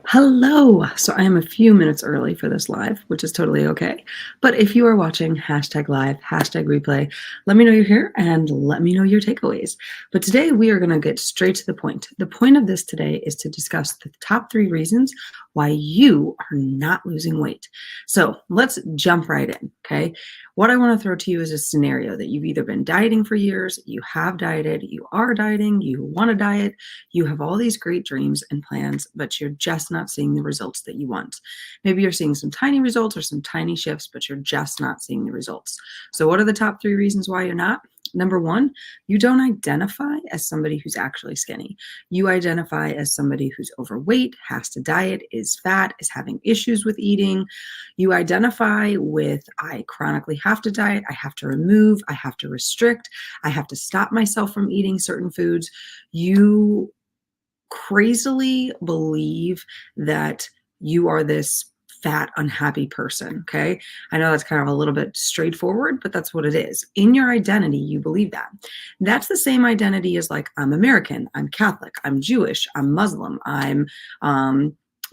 Hello. So I am a few minutes early for this live, which is totally okay. But if you are watching hashtag live, hashtag replay, let me know you're here and let me know your takeaways. But today we are going to get straight to the point. The point of this today is to discuss the top 3 reasons why you are not losing weight. So let's jump right in. Okay. What I want to throw to you is a scenario that you've either been dieting for years, you have dieted, you are dieting, you want to diet, you have all these great dreams and plans, but you're just not seeing the results that you want. Maybe you're seeing some tiny results or some tiny shifts, but you're just not seeing the results. So, what are the top 3 reasons why you're not? Number one, you don't identify as somebody who's actually skinny. You identify as somebody who's overweight, has to diet, is fat, is having issues with eating. You identify with, I chronically have to diet, I have to remove, I have to restrict, I have to stop myself from eating certain foods. You crazily believe that you are this fat, unhappy person. Okay. I know that's kind of a little bit straightforward, but that's what it is. In your identity, you believe that. That's the same identity as like, I'm American, I'm Catholic, I'm Jewish, I'm Muslim, I'm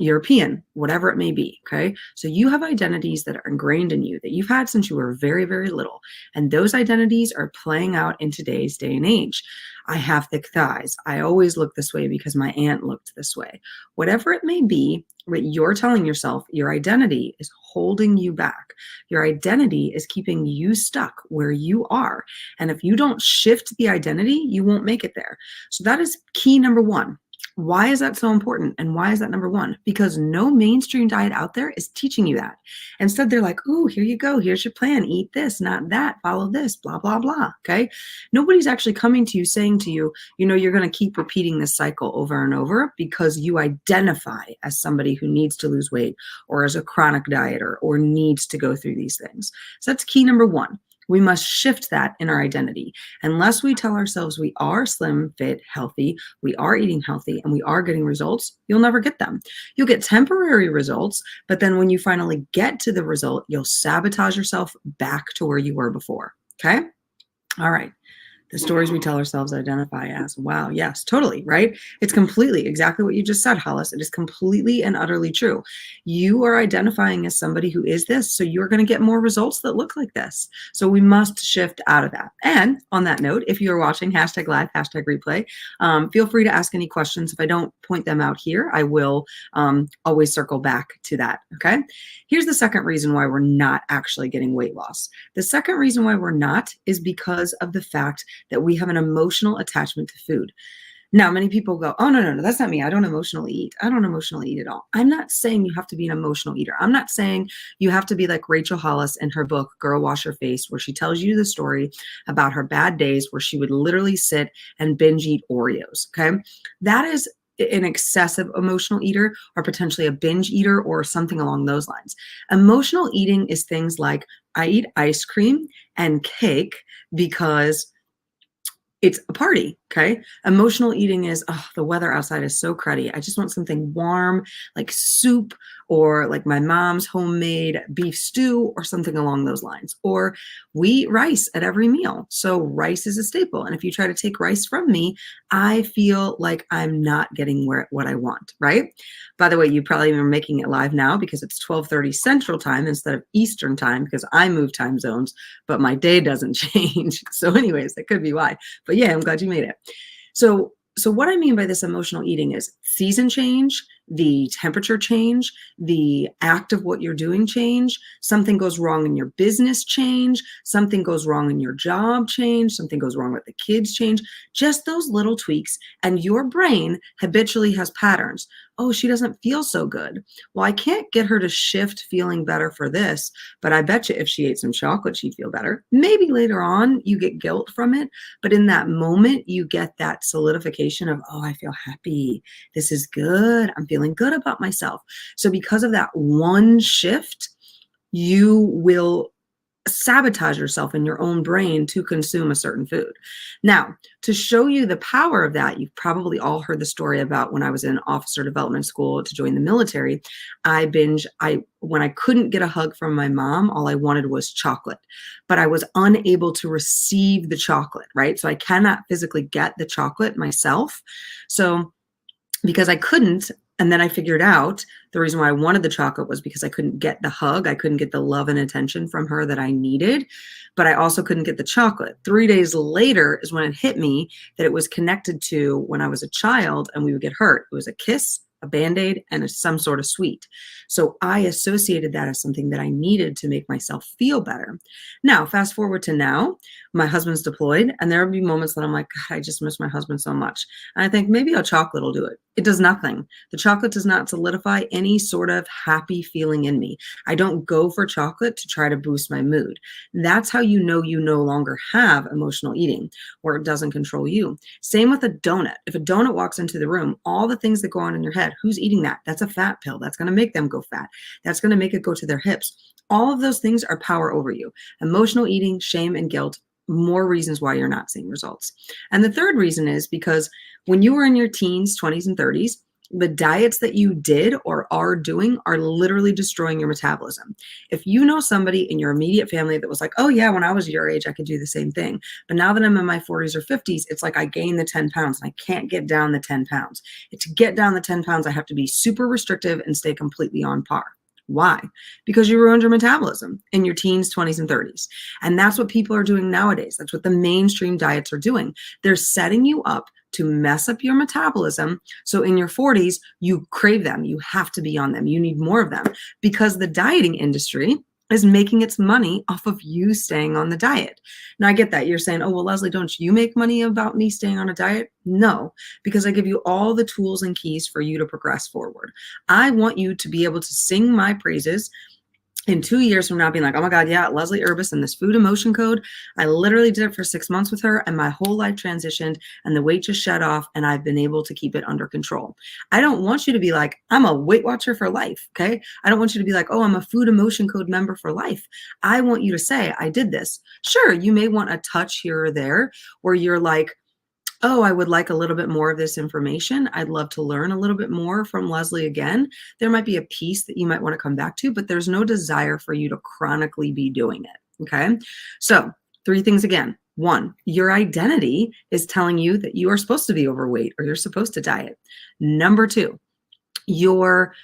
European, whatever it may be. Okay. So you have identities that are ingrained in you that you've had since you were very, very little. And those identities are playing out in today's day and age. I have thick thighs. I always look this way because my aunt looked this way. Whatever it may be, what you're telling yourself, your identity is holding you back. Your identity is keeping you stuck where you are. And if you don't shift the identity, you won't make it there. So that is key number one. Why is that so important? And why is that number one? Because no mainstream diet out there is teaching you that. Instead, they're like, oh, here you go. Here's your plan. Eat this, not that. Follow this, blah, blah, blah. Okay. Nobody's actually coming to you saying to you, you're going to keep repeating this cycle over and over because you identify as somebody who needs to lose weight or as a chronic dieter or needs to go through these things. So that's key number one. We must shift that in our identity. Unless we tell ourselves we are slim, fit, healthy, we are eating healthy, and we are getting results, you'll never get them. You'll get temporary results, but then when you finally get to the result, you'll sabotage yourself back to where you were before. Okay? All right. The stories we tell ourselves identify as. Wow, yes, totally, right? It's completely exactly what you just said, Hollis. It is completely and utterly true. You are identifying as somebody who is this, so you're going to get more results that look like this. So we must shift out of that. And on that note, if you're watching hashtag live, hashtag replay, feel free to ask any questions. If I don't point them out here, I will always circle back to that, okay? Here's the second reason why we're not actually getting weight loss. The second reason why we're not is because of the fact that we have an emotional attachment to food. Now, many people go, oh, no, that's not me. I don't emotionally eat. I don't emotionally eat at all. I'm not saying you have to be an emotional eater. I'm not saying you have to be like Rachel Hollis in her book, Girl Wash Her Face, where she tells you the story about her bad days where she would literally sit and binge eat Oreos. Okay. That is an excessive emotional eater or potentially a binge eater or something along those lines. Emotional eating is things like I eat ice cream and cake because it's a party, okay? Emotional eating is, oh, the weather outside is so cruddy. I just want something warm, like soup or like my mom's homemade beef stew or something along those lines. Or we eat rice at every meal. So rice is a staple. And if you try to take rice from me, I feel like I'm not getting what I want, right? By the way, you probably are making it live now because it's 12:30 Central Time instead of Eastern Time because I move time zones, but my day doesn't change. So anyways, that could be why. But yeah, I'm glad you made it. So what I mean by this emotional eating is season change, the temperature change, the act of what you're doing change, something goes wrong in your business change, something goes wrong in your job change, something goes wrong with the kids change, just those little tweaks. And your brain habitually has patterns. Oh, she doesn't feel so good. Well, I can't get her to shift feeling better for this, but I bet you if she ate some chocolate, she'd feel better. Maybe later on you get guilt from it, but in that moment you get that solidification of, oh, I feel happy. This is good. I'm feeling good about myself. So because of that one shift, you will sabotage yourself in your own brain to consume a certain food. Now, to show you the power of that, you've probably all heard the story about when I was in officer development school to join the military. When I couldn't get a hug from my mom, all I wanted was chocolate, but I was unable to receive the chocolate, right? So I cannot physically get the chocolate myself. So because I couldn't, And then I figured out the reason why I wanted the chocolate was because I couldn't get the hug. I couldn't get the love and attention from her that I needed, but I also couldn't get the chocolate. 3 days later is when it hit me that it was connected to when I was a child and we would get hurt. It was a kiss, a Band-Aid, and some sort of sweet. So I associated that as something that I needed to make myself feel better. Now, fast forward to now, my husband's deployed, and there will be moments that I'm like, God, I just miss my husband so much. And I think maybe a chocolate will do it. It does nothing. The chocolate does not solidify any sort of happy feeling in me. I don't go for chocolate to try to boost my mood. That's how you know you no longer have emotional eating, where it doesn't control you. Same with a donut. If a donut walks into the room, all the things that go on in your head, who's eating that? That's a fat pill. That's going to make them go fat. That's going to make it go to their hips. All of those things are power over you. Emotional eating, shame, and guilt, more reasons why you're not seeing results. And the third reason is because when you were in your teens, 20s, and 30s, the diets that you did or are doing are literally destroying your metabolism. If you know somebody in your immediate family that was like, oh yeah, when I was your age, I could do the same thing. But now that I'm in my 40s or 50s, it's like I gained the 10 pounds and I can't get down the 10 pounds. And to get down the 10 pounds, I have to be super restrictive and stay completely on par. Why? Because you ruined your metabolism in your teens, 20s, and 30s. And that's what people are doing nowadays. That's what the mainstream diets are doing. They're setting you up to mess up your metabolism. So in your 40s, you crave them. You have to be on them. You need more of them because the dieting industry is making its money off of you staying on the diet. Now, I get that. You're saying, oh, well, Leslie, don't you make money about me staying on a diet? No, because I give you all the tools and keys for you to progress forward. I want you to be able to sing my praises in 2 years from now, being like, oh my God, yeah, Leslie Urbis and this food emotion code. I literally did it for 6 months with her and my whole life transitioned and the weight just shed off and I've been able to keep it under control. I don't want you to be like, I'm a Weight Watcher for life, okay? I don't want you to be like, oh, I'm a food emotion code member for life. I want you to say, I did this. Sure, you may want a touch here or there where you're like, oh, I would like a little bit more of this information. I'd love to learn a little bit more from Leslie again. There might be a piece that you might want to come back to, but there's no desire for you to chronically be doing it, okay? So 3 things again. 1, your identity is telling you that you are supposed to be overweight or you're supposed to diet. Number 2, your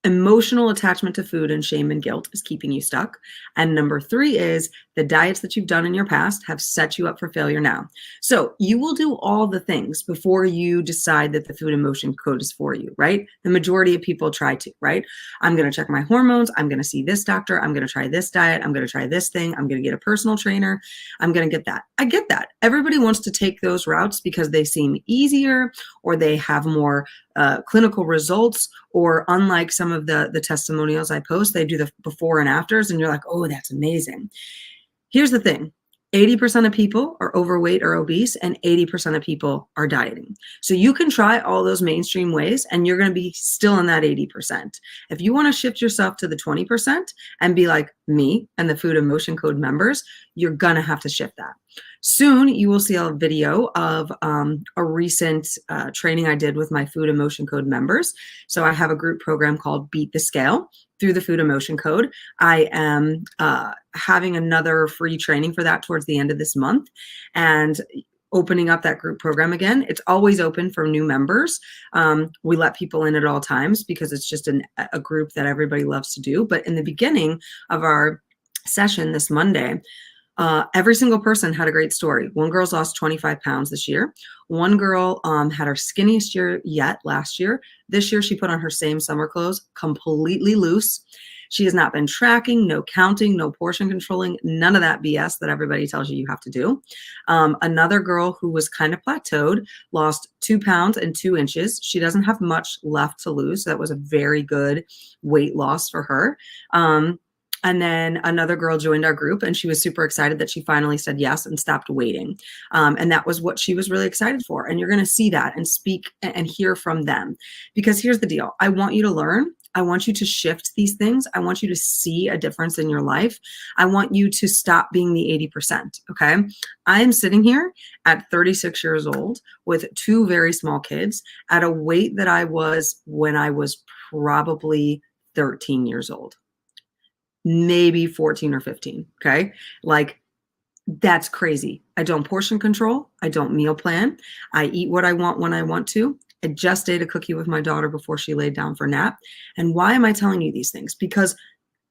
emotional attachment to food and shame and guilt is keeping you stuck. And number 3 is the diets that you've done in your past have set you up for failure now. So you will do all the things before you decide that the food emotion code is for you, right? The majority of people try to, right? I'm going to check my hormones. I'm going to see this doctor. I'm going to try this diet. I'm going to try this thing. I'm going to get a personal trainer. I'm going to get that. I get that. Everybody wants to take those routes because they seem easier or they have more clinical results, or unlike some of the testimonials I post, they do the before and afters and you're like, oh, that's amazing. Here's the thing. 80% of people are overweight or obese and 80% of people are dieting. So you can try all those mainstream ways and you're going to be still in that 80%. If you want to shift yourself to the 20% and be like me and the Food Emotion Code members, you're going to have to shift that. Soon you will see a video of a recent training I did with my Food Emotion Code members. So I have a group program called Beat the Scale through the Food Emotion Code. I am having another free training for that towards the end of this month and opening up that group program again. It's always open for new members. We let people in at all times because it's just a group that everybody loves to do. But in the beginning of our session this Monday, every single person had a great story. One girl's lost 25 pounds this year. One girl had her skinniest year yet last year. This year, she put on her same summer clothes, completely loose. She has not been tracking, no counting, no portion controlling, none of that BS that everybody tells you have to do. Another girl who was kind of plateaued lost 2 pounds and 2 inches. She doesn't have much left to lose. So that was a very good weight loss for her. And then another girl joined our group and she was super excited that she finally said yes and stopped waiting. And that was what she was really excited for. And you're going to see that and speak and hear from them. Because here's the deal. I want you to learn. I want you to shift these things. I want you to see a difference in your life. I want you to stop being the 80%. Okay. I am sitting here at 36 years old with 2 very small kids at a weight that I was when I was probably 13 years old. Maybe 14 or 15. Okay. Like that's crazy. I don't portion control. I don't meal plan. I eat what I want when I want to. I just ate a cookie with my daughter before she laid down for nap. And why am I telling you these things? Because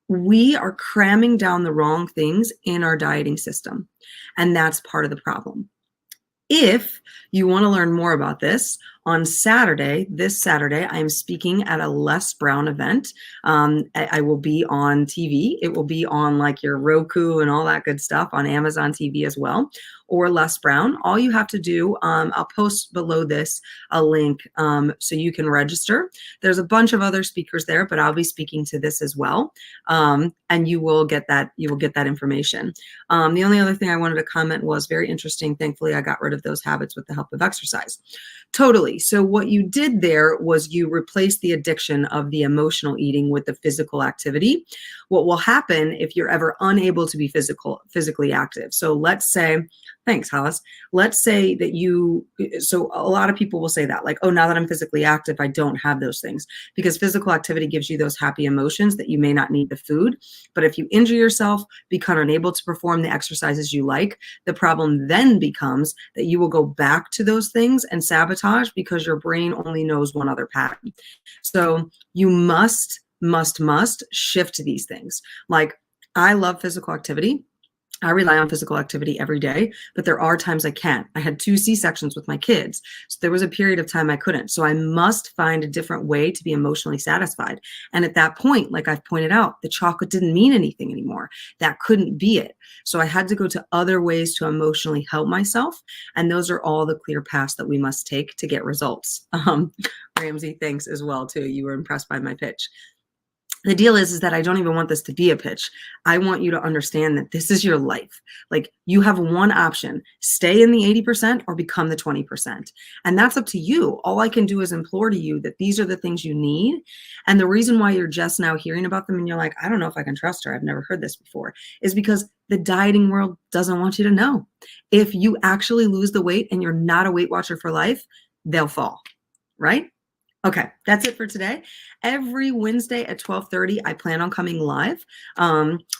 we are cramming down the wrong things in our dieting system. And that's part of the problem. If you want to learn more about this, on Saturday, this Saturday, I am speaking at a Les Brown event. I will be on TV. It will be on like your Roku and all that good stuff on Amazon TV as well, or Les Brown. All you have to do, I'll post below this a link so you can register. There's a bunch of other speakers there, but I'll be speaking to this as well, and you will get that. You will get that information. The only other thing I wanted to comment was very interesting. Thankfully, I got rid of those habits with the help of exercise. Totally. So what you did there was you replaced the addiction of the emotional eating with the physical activity. What will happen if you're ever unable to be physically active? So let's say, thanks, Hollis. Let's say that so a lot of people will say that, like, oh, now that I'm physically active, I don't have those things, because physical activity gives you those happy emotions that you may not need the food. But if you injure yourself, become unable to perform the exercises you like, the problem then becomes that you will go back to those things and sabotage, because your brain only knows one other pattern. So you must shift these things. Like, I love physical activity. I rely on physical activity every day, but there are times I can't. I had 2 C-sections with my kids, so there was a period of time I couldn't. So I must find a different way to be emotionally satisfied. And at that point, like I've pointed out, the chocolate didn't mean anything anymore. That couldn't be it. So I had to go to other ways to emotionally help myself. And those are all the clear paths that we must take to get results. Ramsey, thanks as well, too. You were impressed by my pitch. The deal is that I don't even want this to be a pitch. I want you to understand that this is your life. Like, you have one option: stay in the 80% or become the 20%. And that's up to you. All I can do is implore to you that these are the things you need. And the reason why you're just now hearing about them and you're like, I don't know if I can trust her, I've never heard this before, is because the dieting world doesn't want you to know. If you actually lose the weight and you're not a Weight Watcher for life, they'll fall, right? Okay, that's it for today. Every Wednesday at 12:30, I plan on coming live.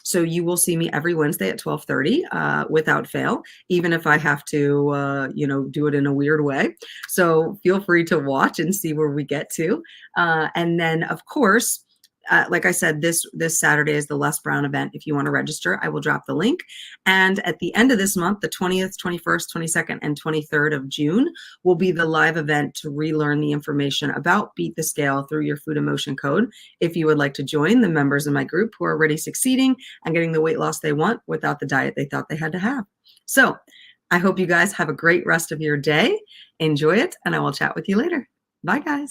So you will see me every Wednesday at 12:30 without fail, even if I have to, do it in a weird way. So feel free to watch and see where we get to. And then, of course, like I said, this Saturday is the Les Brown event. If you want to register, I will drop the link. And at the end of this month, the 20th, 21st, 22nd, and 23rd of June will be the live event to relearn the information about Beat the Scale through your food emotion code. If you would like to join the members in my group who are already succeeding and getting the weight loss they want without the diet they thought they had to have. So I hope you guys have a great rest of your day. Enjoy it, and I will chat with you later. Bye, guys.